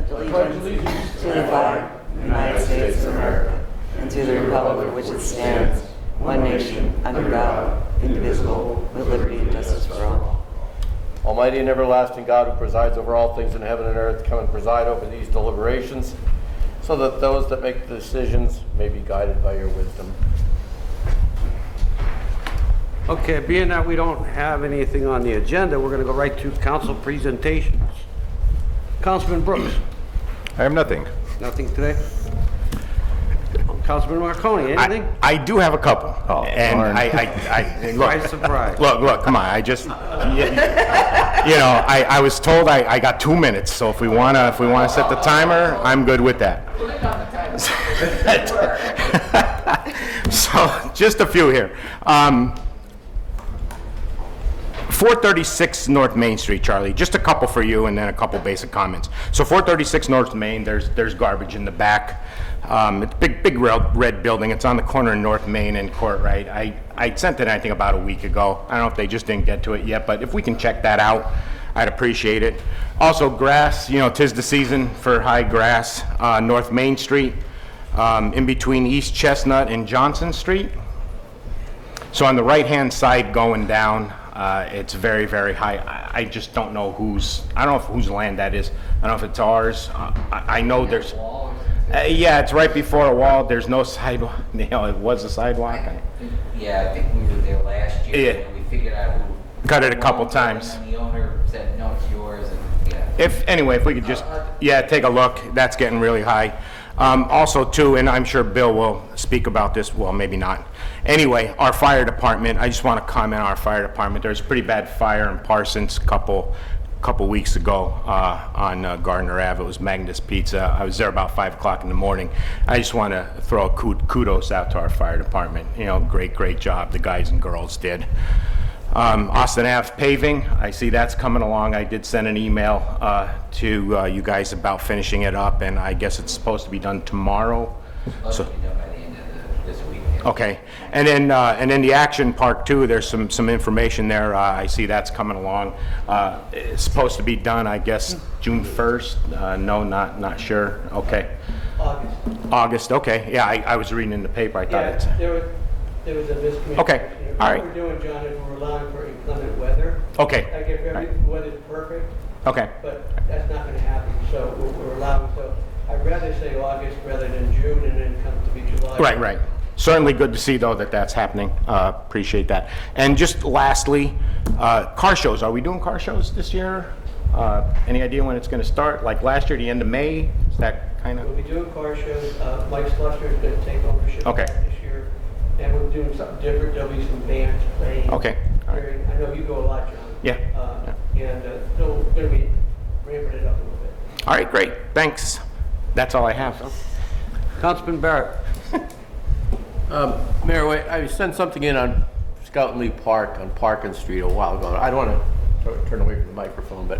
pledge allegiance to the flag of the United States of America and to the republic for which it stands, one nation, under God, indivisible, with liberty and justice for all. Almighty and everlasting God, who presides over all things in heaven and earth, come and preside over these deliberations, so that those that make the decisions may be guided by your wisdom. Okay, being that we don't have anything on the agenda, we're going to go right to council presentations. Councilman Brooks, I have nothing. nothing today? Councilman Marconi, anything? I do have a couple. Oh, and darn. Surprise, surprise. Look, come on. I just, I was told I got 2 minutes. So if we wanna set the timer, I'm good with that. So just a few here. 436 North Main Street, Charlie. Just a couple for you, and then a couple basic comments. So 436 North Main. There's garbage in the back. It's a big red building. It's on the corner of North Main and Courtright. I sent it, I think, about a week ago. I don't know if they just didn't get to it yet, but if we can check that out, I'd appreciate it. Also, grass. 'Tis the season for high grass. North Main Street, in between East Chestnut and Johnson Street. So on the right-hand side going down, it's very, very high. I just don't know whose land that is. I don't know if it's ours. I know there's, yeah, it's right before a wall. There's no sidewalk. It was a sidewalk. Yeah, I think we were there last year, Yeah. and we figured out who. Cut it a couple owned it, times. And then the owner said, no, it's yours, and yeah. If we could just, take a look. That's getting really high. Also too, and I'm sure Bill will speak about this, well, maybe not. Anyway, our fire department, I just want to comment on our fire department. There's a pretty bad fire in Parsons a couple weeks ago on Gardner Ave. It was Magnus Pizza. I was there about 5 o'clock in the morning. I just want to throw a kudos out to our fire department. Great job the guys and girls did. Austin Ave paving, I see that's coming along. I did send an email to you guys about finishing it up, and I guess it's supposed to be done tomorrow. Supposed to be done by the end of this week. Okay, and then the Action Park too. There's some information there. I see that's coming along. It's supposed to be done, I guess, June 1st. No, not sure. Okay. August. Okay. Yeah, I was reading in the paper. I thought it's. There was a miscommunication. Okay. All right. What we're doing, John, is we're allowing for inclement weather. Okay. Like if the weather's perfect, Okay. but that's not going to happen. So we're allowing. So I'd rather say August rather than June, and then come to be July. Right. Certainly good to see, though, that's happening. Appreciate that. And just lastly, car shows. Are we doing car shows this year? Any idea when it's going to start? Like last year, the end of May? Is that kind of? We'll be doing car shows. Mike Slusser is going to take ownership Okay. of that this year, and we're doing something different. There'll be some bands playing. Okay. All right. I know you go a lot, John. Yeah. And so we're going to be ramping it up a little bit. All right, great. Thanks. That's all I have. Councilman Barrett. Mayor, I sent something in on Scout and Lee Park on Parkin Street a while ago. I don't want to turn away from the microphone, but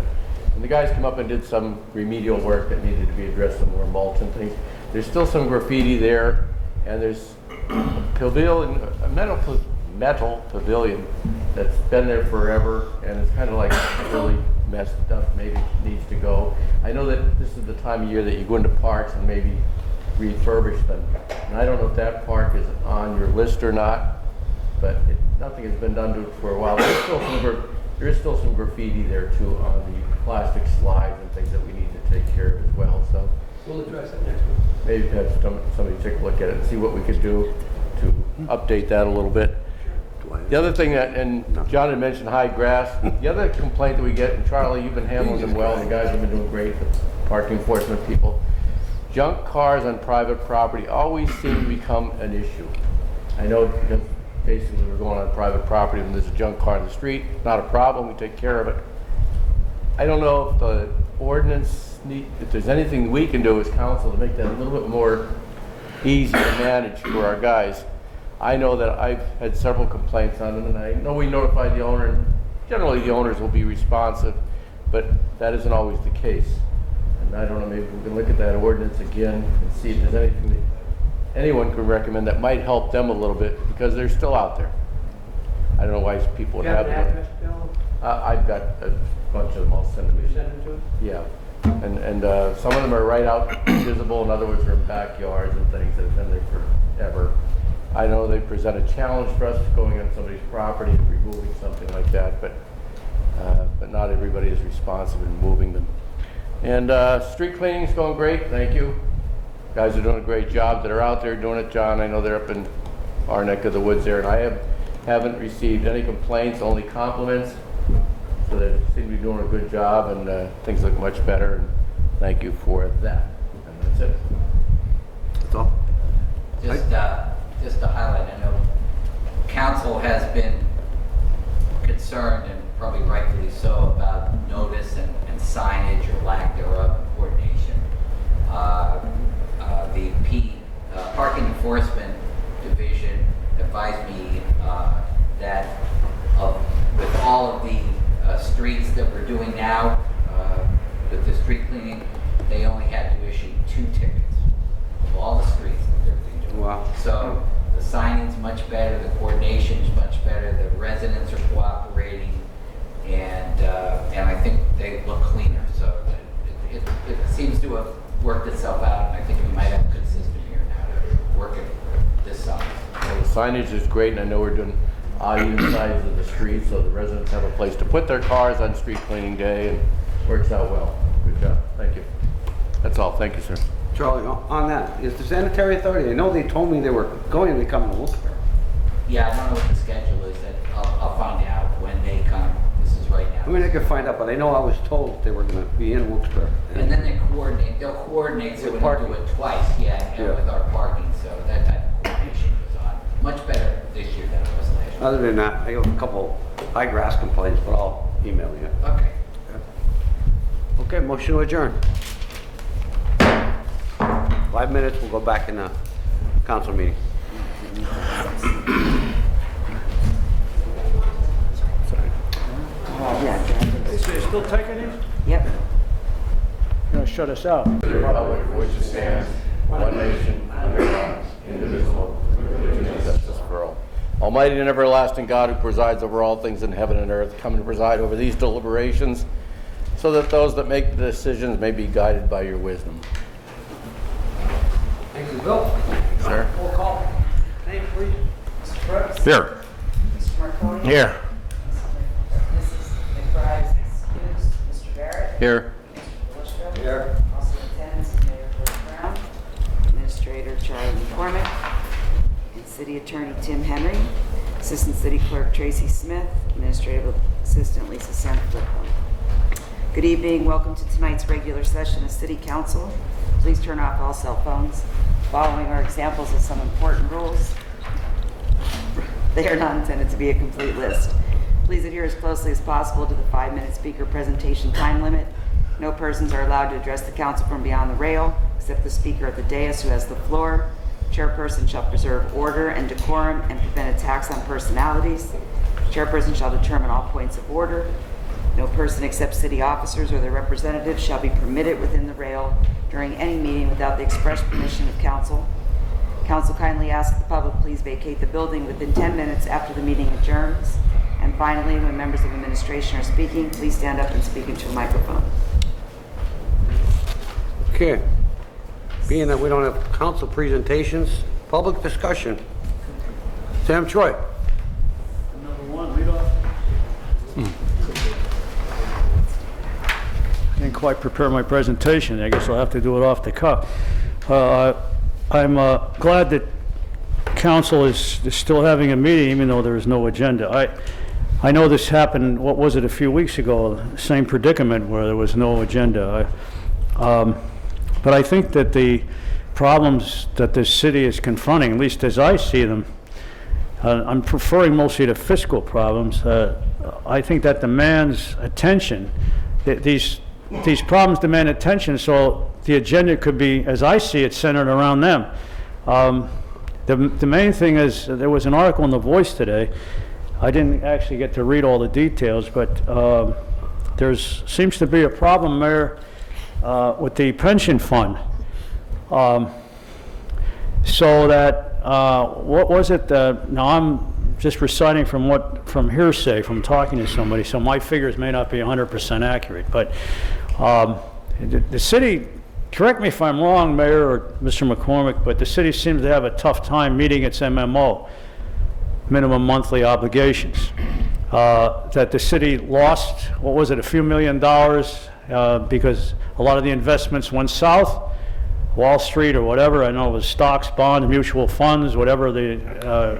when the guys came up and did some remedial work that needed to be addressed, some more mulch and things, there's still some graffiti there, and there's a pavilion, a metal pavilion that's been there forever, and it's kind of like really messed up, maybe needs to go. I know that this is the time of year that you go into parks and maybe refurbish them. And I don't know if that park is on your list or not, but nothing has been done to it for a while. There is still some graffiti there too on the plastic slides and things that we need to take care of as well. So We'll address it next week. maybe have somebody take a look at it and see what we could do to update that a little bit. The other thing that, and John had mentioned high grass, the other complaint that we get, and Charlie, you've been handling them well, and the guys have been doing great, the parking enforcement people. Junk cars on private property always seem to become an issue. I know because basically we're going on private property and there's a junk car in the street, not a problem, we take care of it. I don't know if the ordinance if there's anything we can do as council to make that a little bit more easy to manage for our guys. I know that I've had several complaints on them, and I know we notified the owner, and generally the owners will be responsive, but that isn't always the case. And I don't know, maybe we can look at that ordinance again and see if there's anything that anyone could recommend that might help them a little bit, because they're still out there. I don't know why people would You have have an them. address, Bill? I've got a bunch of them. I'll send them. You send them to us? Yeah. And some of them are right out visible, and other ones are in backyards and things that have been there forever. I know they present a challenge for us going on somebody's property and removing something like that, but not everybody is responsive in moving them. And street cleaning's going great, thank you. Guys are doing a great job that are out there doing it. John, I know they're up in our neck of the woods there, and I haven't received any complaints, only compliments. So they seem to be doing a good job, and things look much better, and thank you for that. And that's it. That's all? Just to highlight, I know council has been concerned, and probably rightfully so, about notice and signage or lack thereof and coordination. The Parking Enforcement Division advised me that with all of the streets that we're doing now, with the street cleaning, they only had to issue 2 tickets of all the streets that they're doing. Wow. So the signing's much better, the coordination's much better, the residents are cooperating, and I think they look cleaner. So it seems to have worked itself out, and I think we might have a good system here now to work it this side. Well, the signage is great, and I know we're doing odd even sides of the street, so the residents have a place to put their cars on street cleaning day, and works out well. Good job, thank you. That's all, thank you, sir. Charlie, on that, is the sanitary authority, I know they told me they were going to be coming to Wilkes-Barre. Yeah, I don't know what the schedule is. I'll find out when they come. This is right now. I mean, I could find out, but I know I was told they were going to be in Wilkes-Barre. And then they'll coordinate, so we don't do it twice, and with our parking, so that type of coordination goes on. Much better this year than it was last year. Other than that, I have a couple high grass complaints, but I'll email you. Okay. Okay, motion to adjourn. 5 minutes, we'll go back in the council meeting. Yeah. So you're still taking these? Yep. You're gonna shut us out. The republic for which it stands, one nation, under God, indivisible, with liberty and justice for all. Almighty and everlasting God, who presides over all things in heaven and earth, come and preside over these deliberations, so that those that make the decisions may be guided by your wisdom. Thank you, Bill. Sir? Roll call. Name, please. Mr. Brooks? Here. Mr. Marconi? Here. Mrs. McBride is excused. Mr. Barrett? Here. Mr. Belishko? Here. Also in attendance is Mayor George Brown, Administrator Charlie McCormick, and City Attorney Tim Henry, Assistant City Clerk Tracy Smith, Administrative Assistant Lisa Sanfilippo. Good evening. Welcome to tonight's regular session of City Council. Please turn off all cell phones. Following are examples of some important rules. They are not intended to be a complete list. Please adhere as closely as possible to the 5-minute speaker presentation time limit. No persons are allowed to address the council from beyond the rail, except the speaker at the dais who has the floor. Chairperson shall preserve order and decorum and prevent attacks on personalities. Chairperson shall determine all points of order. No person except city officers or their representatives shall be permitted within the rail during any meeting without the express permission of council. Council kindly asks the public please vacate the building within 10 minutes after the meeting adjourns. And finally, when members of administration are speaking, please stand up and speak into a microphone. Okay. Being that we don't have council presentations, public discussion. Sam Troy. Number one, lead off. I didn't quite prepare my presentation. I guess I'll have to do it off the cuff. I'm glad that council is still having a meeting, even though there is no agenda. I know this happened, what was it, a few weeks ago, same predicament where there was no agenda. But I think that the problems that this city is confronting, at least as I see them, I'm preferring mostly the fiscal problems. I think that demands attention. These problems demand attention, so the agenda could be, as I see it, centered around them. The main thing is, there was an article in The Voice today. I didn't actually get to read all the details, but there seems to be a problem there with the pension fund. So that, what was it? Now I'm just reciting from hearsay, from talking to somebody, so my figures may not be 100% accurate, but the city, correct me if I'm wrong, Mayor or Mr. McCormick, but the city seems to have a tough time meeting its MMO, minimum monthly obligations. That the city lost, what was it, a few $1 million because a lot of the investments went south, Wall Street or whatever. I know it was stocks, bonds, mutual funds, whatever the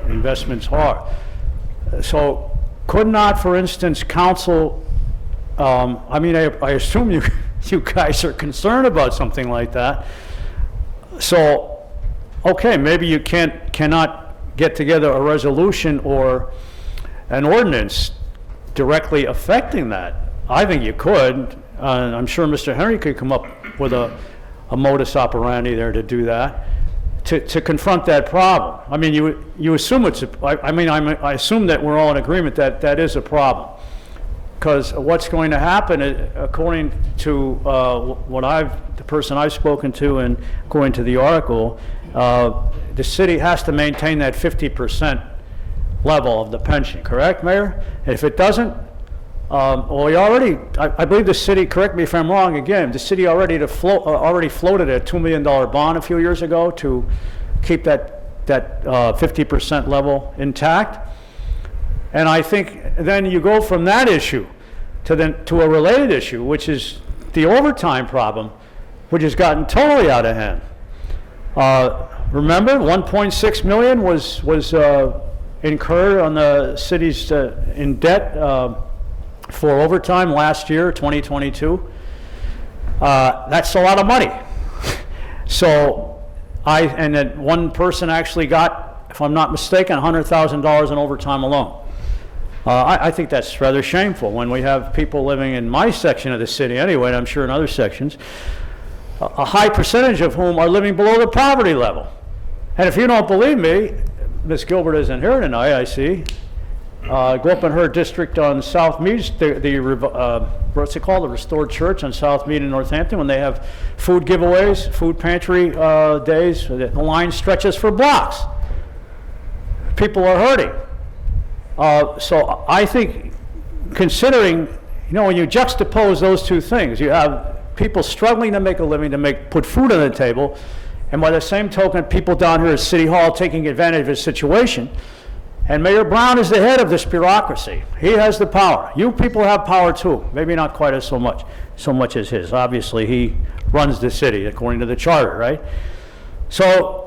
investments are. So could not, for instance, council, I mean, I assume you guys are concerned about something like that. So, okay, maybe you cannot get together a resolution or an ordinance directly affecting that. I think you could. I'm sure Mr. Henry could come up with a modus operandi there to do that, to confront that problem. I mean, you assume it's I assume that we're all in agreement that that is a problem. Because what's going to happen, according to the person I've spoken to and according to the article, the city has to maintain that 50% level of the pension, correct, Mayor? And if it doesn't, well, I believe the city, correct me if I'm wrong again, the city already floated a $2 million bond a few years ago to keep that 50% level intact. And I think then you go from that issue to a related issue, which is the overtime problem, which has gotten totally out of hand. Remember, 1.6 million was incurred on the city's in debt for overtime last year, 2022. That's a lot of money. So and then one person actually got, if I'm not mistaken, $100,000 in overtime alone. I think that's rather shameful when we have people living in my section of the city anyway, and I'm sure in other sections, a high percentage of whom are living below the poverty level. And if you don't believe me, Ms. Gilbert isn't here tonight, I see. Go up in her district on South Mead, what's it called, the Restored Church on South Mead in Northampton, when they have food giveaways, food pantry days, the line stretches for blocks. People are hurting. So I think, considering, when you juxtapose those two things, you have people struggling to make a living, put food on the table, and by the same token, people down here at City Hall taking advantage of the situation. And Mayor Brown is the head of this bureaucracy. He has the power. You people have power too. Maybe not quite as so much as his. Obviously, he runs the city according to the charter, right? So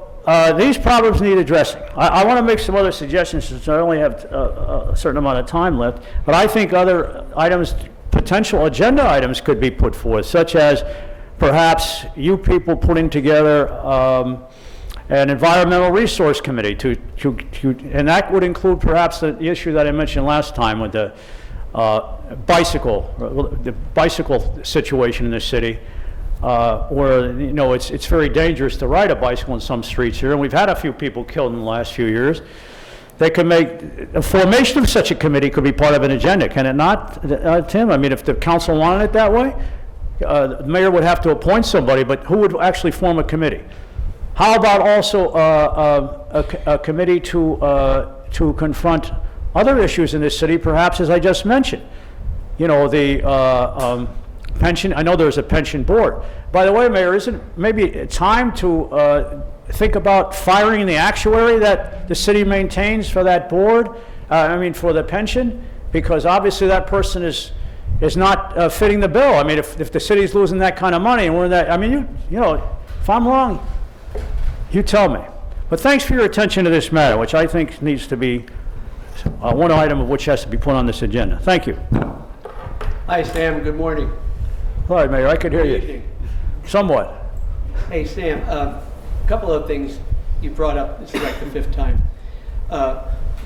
these problems need addressing. I want to make some other suggestions since I only have a certain amount of time left. But I think other items, potential agenda items, could be put forth, such as perhaps you people putting together an environmental resource committee and that would include perhaps the issue that I mentioned last time with the bicycle situation in the city, where it's very dangerous to ride a bicycle in some streets here, and we've had a few people killed in the last few years. They could make a formation of such a committee could be part of an agenda, can it not, Tim? I mean, if the council wanted it that way, the mayor would have to appoint somebody, but who would actually form a committee? How about also a committee to confront other issues in this city, perhaps as I just mentioned? The pension. I know there's a pension board. By the way, Mayor, isn't maybe time to think about firing the actuary that the city maintains for that board? For the pension, because obviously that person is not fitting the bill. I mean, if the city's losing that kind of money and we're in that, if I'm wrong, you tell me. But thanks for your attention to this matter, which I think needs to be one item of which has to be put on this agenda. Thank you. Hi, Sam. Good morning. All right, Mayor, I could hear Good you. evening. Somewhat. Hey, Sam, a couple of things you brought up. This is like the 5th time.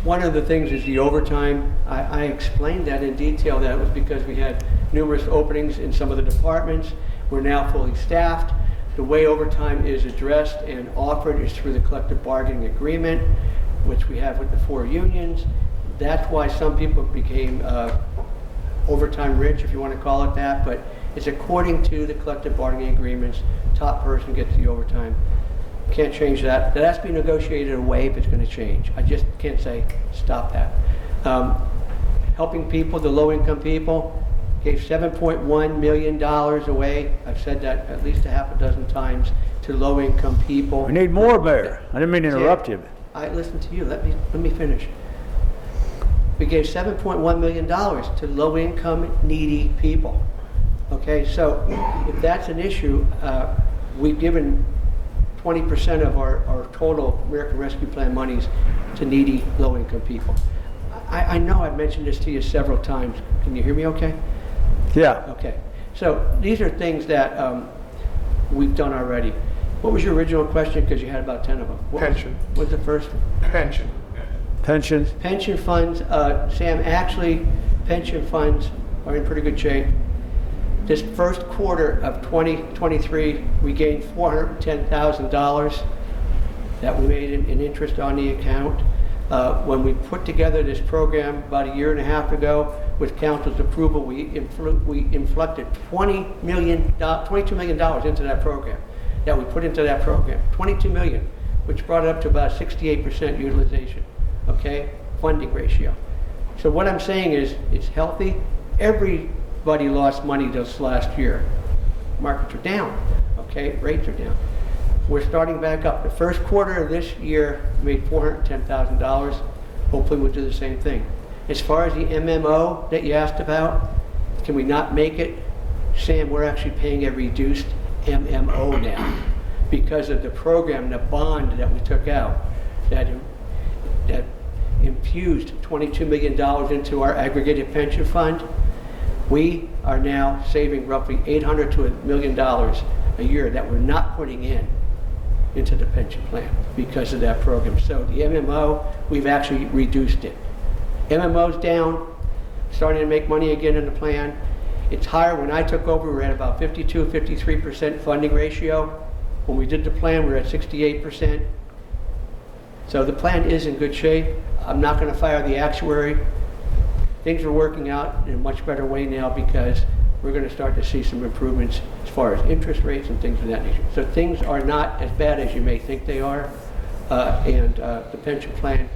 One of the things is the overtime. I explained that in detail. That was because we had numerous openings in some of the departments. We're now fully staffed. The way overtime is addressed and offered is through the collective bargaining agreement, which we have with the 4 unions. That's why some people became overtime rich, if you want to call it that, but it's according to the collective bargaining agreements. Top person gets the overtime. Can't change that. That has to be negotiated away if it's going to change. I just can't say stop that. Helping people, the low-income people, Gave $7.1 million away, I've said that at least a half a dozen times, to low-income people. We need more, Mayor. I didn't mean to interrupt you. I listened to you, let me finish. We gave $7.1 million to low-income, needy people. Okay, so if that's an issue, we've given 20% of our total American Rescue Plan monies to needy, low-income people. I know I've mentioned this to you several times. Can you hear me okay? Yeah. Okay. So these are things that we've done already. What was your original question? Because you had about 10 of them. Pension. What was the first one? Pension. Pensions? Pension funds, Sam, actually, pension funds are in pretty good shape. This first quarter of 2023, we gained $410,000 that we made in interest on the account. When we put together this program about a year and a half ago, with council's approval, we inflected $22 million into that program, that we put into that program. $22 million, which brought it up to about 68% utilization, okay, funding ratio. So what I'm saying is, it's healthy. Everybody lost money this last year. Markets are down, okay, rates are down. We're starting back up. The first quarter of this year made $410,000. Hopefully we'll do the same thing. As far as the MMO that you asked about, can we not make it? Sam, we're actually paying a reduced MMO now because of the program, the bond that we took out that infused $22 million into our aggregated pension fund. We are now saving roughly $800 to $1 million a year that we're not putting into the pension plan because of that program. So the MMO, we've actually reduced it. MMO's down, starting to make money again in the plan. It's higher. When I took over, we were at about 52, 53% funding ratio. When we did the plan, we were at 68%. So the plan is in good shape. I'm not going to fire the actuary. Things are working out in a much better way now because we're going to start to see some improvements as far as interest rates and things of that nature. So things are not as bad as you may think they are. And the pension plan,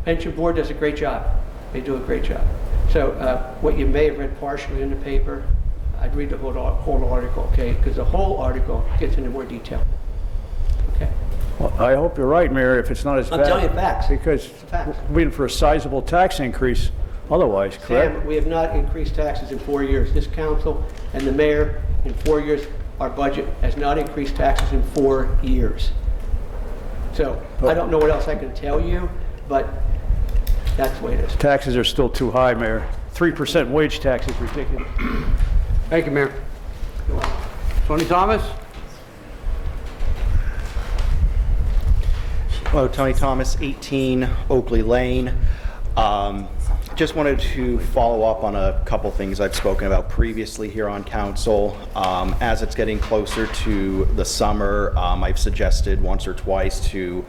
pension board does a great job. They do a great job. So what you may have read partially in the paper, I'd read the whole article, okay? Because the whole article gets into more detail. Okay? Well, I hope you're right, Mayor, if it's not as bad. I'm telling you facts. Because It's facts. we're waiting for a sizable tax increase otherwise, correct? Sam, we have not increased taxes in 4 years. This council and the mayor, in 4 years, our budget has not increased taxes in 4 years. So I don't know what else I can tell you, but that's the way it is. Taxes are still too high, Mayor. 3% wage tax is ridiculous. Thank you, Mayor. Tony Thomas? Hello, Tony Thomas, 18 Oakley Lane. Just wanted to follow up on a couple things I've spoken about previously here on council. As it's getting closer to the summer, I've suggested once or twice to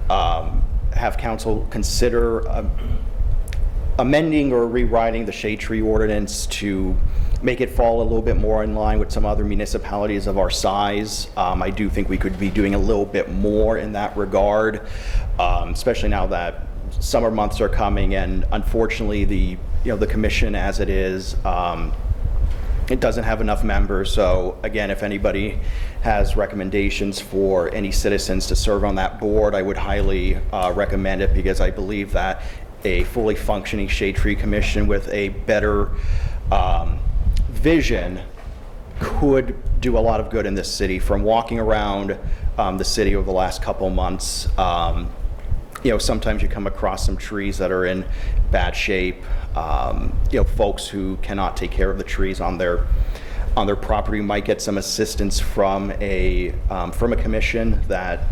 have council consider amending or rewriting the shade tree ordinance to make it fall a little bit more in line with some other municipalities of our size. I do think we could be doing a little bit more in that regard, especially now that summer months are coming, and unfortunately the commission as it is, it doesn't have enough members. So again, if anybody has recommendations for any citizens to serve on that board, I would highly recommend it, because I believe that a fully functioning shade tree commission with a better vision could do a lot of good in this city. From walking around the city over the last couple months, sometimes you come across some trees that are in bad shape. Folks who cannot take care of the trees on their property might get some assistance from a commission that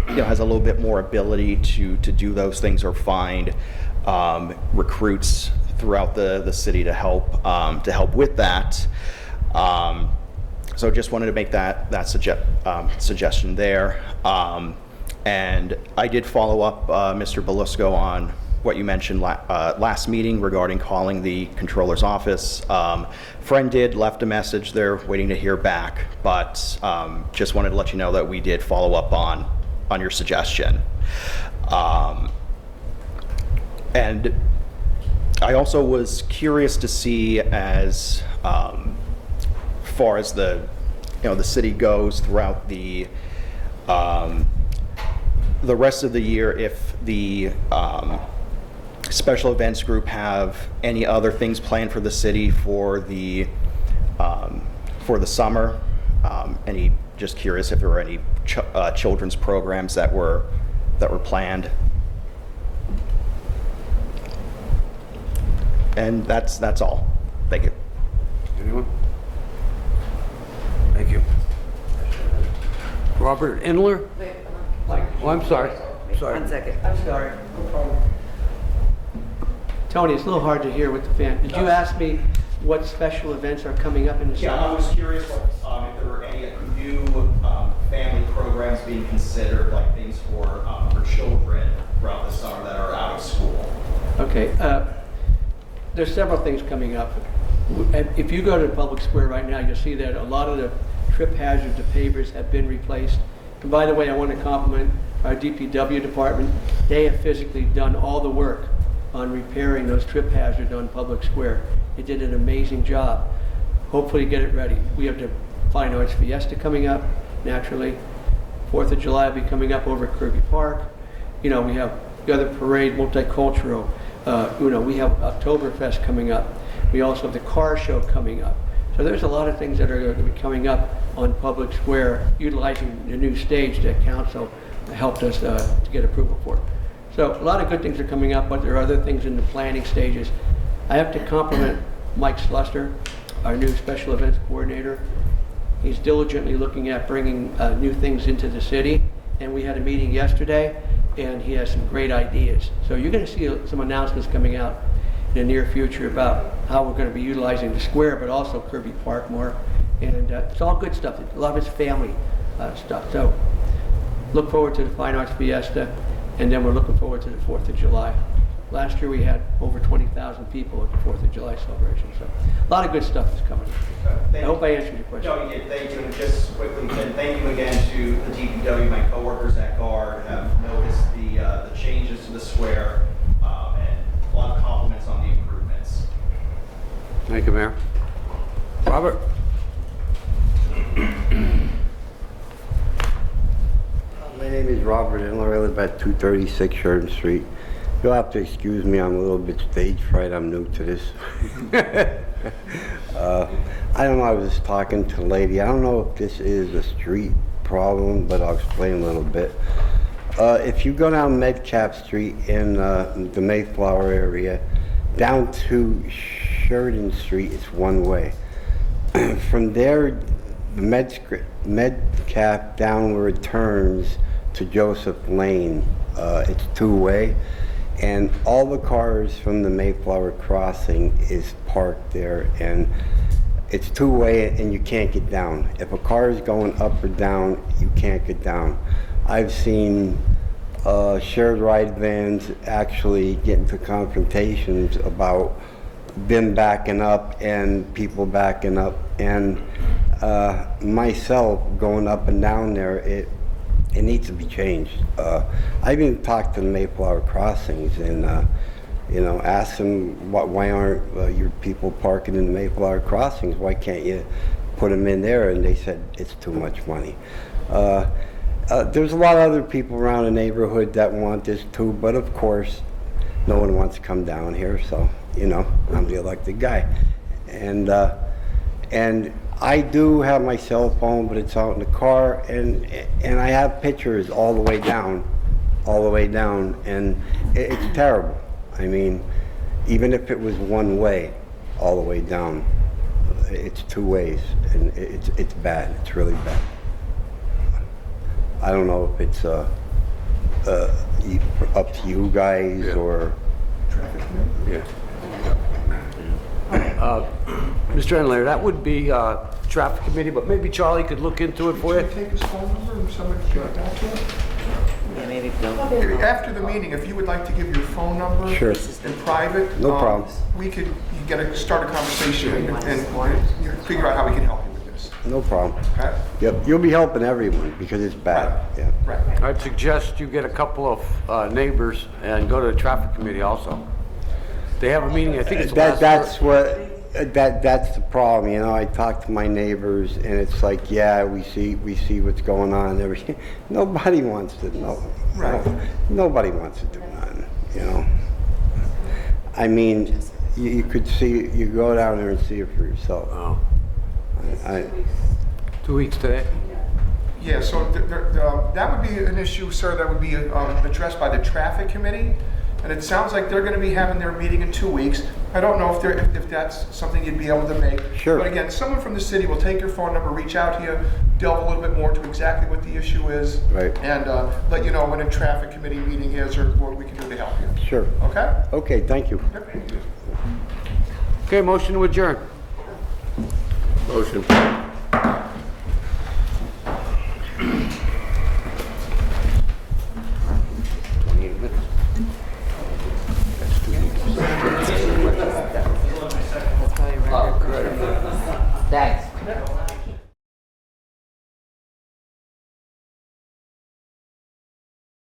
has a little bit more ability to do those things, or find recruits throughout the city to help with that. So just wanted to make that suggestion there. And I did follow up, Mr. Belusco, on what you mentioned last meeting regarding calling the controller's office. Friend left a message there, waiting to hear back, but just wanted to let you know that we did follow up on your suggestion. And I also was curious to see as far as the city goes throughout the rest of the year, if the special events group have any other things planned for the city for the summer. Just curious if there were any children's programs that were planned. And that's all. Thank you. Anyone? Thank you. Robert Inler? Oh, I'm sorry. Sorry. 1 second. I'm sorry. No problem. Tony, it's a little hard to hear with the fan. Did you ask me what special events are coming up in the summer? Yeah, I was curious if there were any new family programs being considered, like things for children throughout the summer that are out of school. Okay, there's several things coming up. If you go to the public square right now, you'll see that a lot of the trip hazards, the pavers have been replaced. And by the way, I want to compliment our DPW department. They have physically done all the work on repairing those trip hazards on public square. They did an amazing job. Hopefully get it ready. We have the Fine Arts Fiesta coming up, naturally. 4th of July will be coming up over at Kirby Park. We have the other parade, multicultural. We have Oktoberfest coming up. We also have the car show coming up. So there's a lot of things that are going to be coming up on public square, utilizing the new stage that council helped us to get approval for. So a lot of good things are coming up, but there are other things in the planning stages. I have to compliment Mike Sluster, our new special events coordinator. He's diligently looking at bringing new things into the city, and we had a meeting yesterday, and he has some great ideas. So you're going to see some announcements coming out in the near future about how we're going to be utilizing the square, but also Kirby Park more. And it's all good stuff. A lot of it's family stuff. So look forward to the Fine Arts Fiesta, and then we're looking forward to the 4th of July. Last year we had over 20,000 people at the 4th of July celebration. So a lot of good stuff is coming. I hope I answered your question. No, you did. Thank you. And just quickly, Ken, thank you again to the DPW. My coworkers at GARD have noticed the changes to the square, and a lot of compliments on the improvements. Thank you, Mayor. Robert? My name is Robert Inler. I live at 236 Sheridan Street. You'll have to excuse me, I'm a little bit stage fright. I'm new to this. I don't know, I was talking to a lady. I don't know if this is a street problem, but I'll explain a little bit. If you go down Metcalf Street in the Mayflower area, down to Sheridan Street, it's one way. From there, Metcalf downward turns to Joseph Lane. It's two-way, and all the cars from the Mayflower crossing is parked there, and it's two-way and you can't get down. If a car is going up or down, you can't get down. I've seen shared ride vans actually get into confrontations about them backing up and people backing up, and myself going up and down there, it needs to be changed. I've even talked to the Mayflower crossings and asked them why aren't your people parking in the Mayflower crossings? Why can't you put them in there? And they said it's too much money. There's a lot of other people around the neighborhood that want this too, but of course no one wants to come down here, so I'm the elected guy. And I do have my cell phone, but it's out in the car, and I have pictures all the way down, and it's terrible. I mean, even if it was one way, all the way down, it's two ways, and it's bad. It's really bad. I don't know if it's up to you guys or. Yeah. Mr. Enler, that would be traffic committee, but maybe Charlie could look into it for you. Take his phone number and somebody can get back to him? Yeah, maybe Bill. After the meeting, if you would like to give your phone number Sure. in private, No problem. we could start a conversation and figure out how we can help you with this. No problem. Okay? Yep, you'll be helping everyone because it's bad. Yeah. Right. I'd suggest you get a couple of neighbors and go to the traffic committee also. They have a meeting, I think it's the That, last. that's the problem, you know, I talk to my neighbors and it's like, yeah, we see what's going on and everything. Nobody wants to know. Right. Nobody wants to do nothing, you know? I mean, you could see, you go down there and see it for yourself. Oh. I, 2 weeks today? Yeah, so that would be an issue, sir, that would be addressed by the traffic committee. And it sounds like they're gonna be having their meeting in 2 weeks. I don't know if that's something you'd be able to make. Sure. But again, someone from the city will take your phone number, reach out to you, delve a little bit more to exactly what the issue is. Right. And let you know when a traffic committee meeting is or what we can do to help you. sure. Okay? Okay, thank you. Yep. Okay, motion to adjourn. Motion.